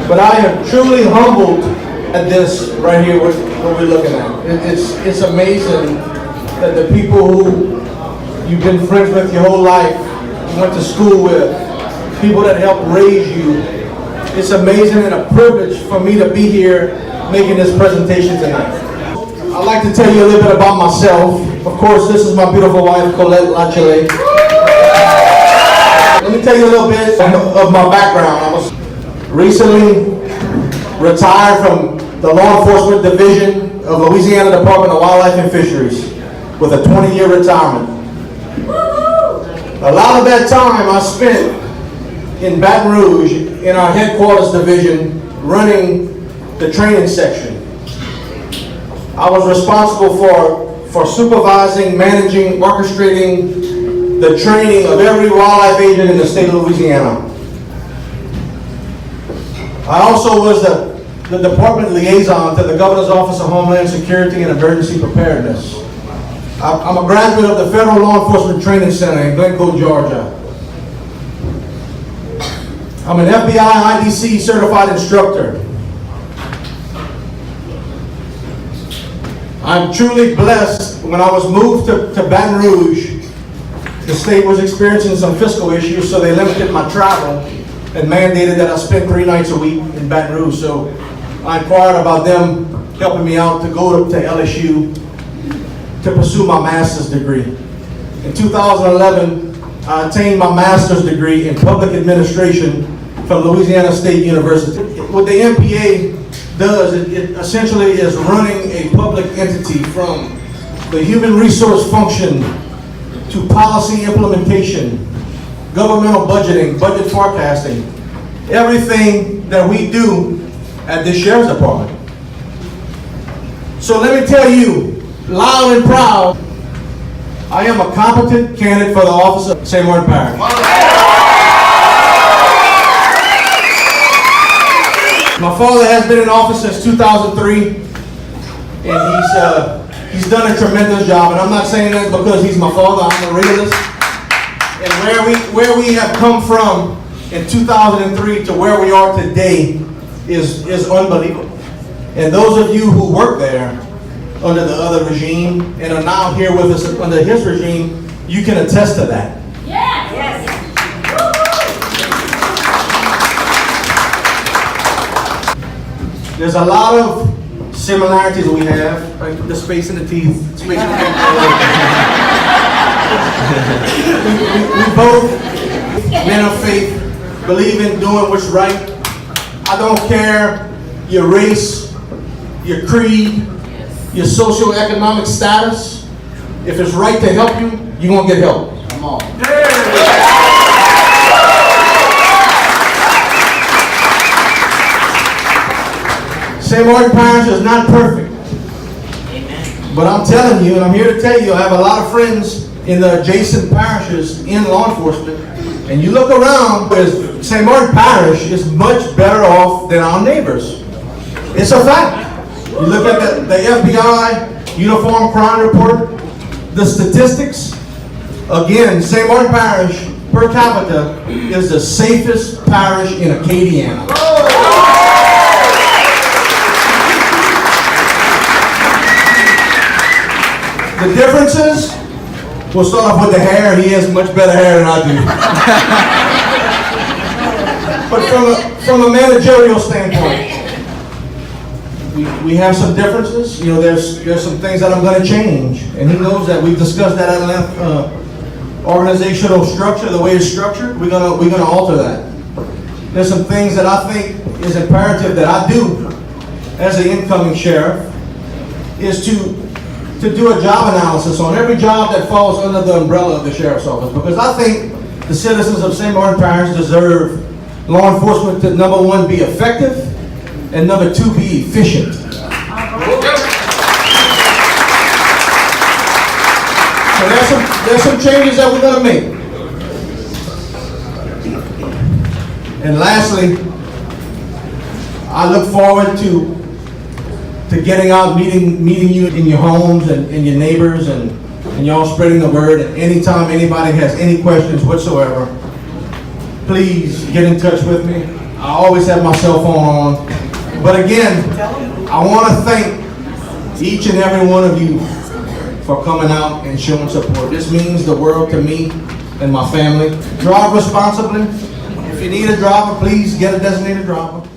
But I am truly humbled at this right here, what we're looking at. It's amazing that the people who you've been friends with your whole life, you went to school with, people that helped raise you. It's amazing and a privilege for me to be here making this presentation tonight. I'd like to tell you a little bit about myself. Of course, this is my beautiful wife, Colette Lachele. Let me tell you a little bit of my background. I was recently retired from the Law Enforcement Division of Louisiana Department of Wildlife and Fisheries with a 20-year retirement. A lot of that time I spent in Baton Rouge in our headquarters division running the training section. I was responsible for supervising, managing, orchestrating the training of every wildlife agent in the state of Louisiana. I also was the department liaison to the Governor's Office of Homeland Security and Emergency Preparedness. I'm a graduate of the Federal Law Enforcement Training Center in Glencoe, Georgia. I'm an FBI IDC certified instructor. I'm truly blessed. When I was moved to Baton Rouge, the state was experiencing some fiscal issues, so they limited my travel and mandated that I spend 3 nights a week in Baton Rouge. So I inquired about them helping me out to go to LSU to pursue my master's degree. In 2011, I attained my master's degree in public administration from Louisiana State University. What the MPA does, it essentially is running a public entity from the human resource function to policy implementation, governmental budgeting, budget forecasting, everything that we do at the Sheriff's Department. So let me tell you, loud and proud, I am a competent candidate for the office of St.Martin Parish. My father has been in office since 2003, and he's done a tremendous job. And I'm not saying that because he's my father. I'm a realist. And where we have come from in 2003 to where we are today is unbelievable. And those of you who work there under the other regime and are now here with us under his regime, you can attest to that. Yes. Yes. There's a lot of similarities we have, like the space in the teeth. Space in the teeth. we both, men of faith, believe in doing what's right. I don't care your race, your creed, your socioeconomic status. If it's right to help you, you're going to get help. Come on. St.Martin Parish is not perfect. Amen. But I'm telling you, and I'm here to tell you, I have a lot of friends in the adjacent parishes in law enforcement, and you look around, St.Martin Parish is much better off than our neighbors. It's a fact. You look at the FBI Uniform Crime Report, the statistics, again, St.Martin Parish per capita is the safest parish in Acadiana. The differences, we'll start off with the hair. He has much better hair than I do. But from a managerial standpoint, we have some differences. You know, there's some things that I'm going to change, and he knows that. We've discussed that at length. Organizational structure, the way it's structured, we're gonna alter that. There's some things that I think is imperative that I do as the incoming sheriff is to do a job analysis on every job that falls under the umbrella of the sheriff's office, because I think the citizens of St.Martin Parish deserve law enforcement to, number one, be effective, and number two, be efficient. So there's some changes that we're going to make. And lastly, I look forward to getting out, meeting you in your homes and in your neighbors, and y'all spreading the word. And anytime anybody has any questions whatsoever, please get in touch with me. I always have my cell phone on. But again, I want to thank each and every one of you for coming out and showing support. This means the world to me and my family. Drive responsibly. If you need a driver, please get a designated driver.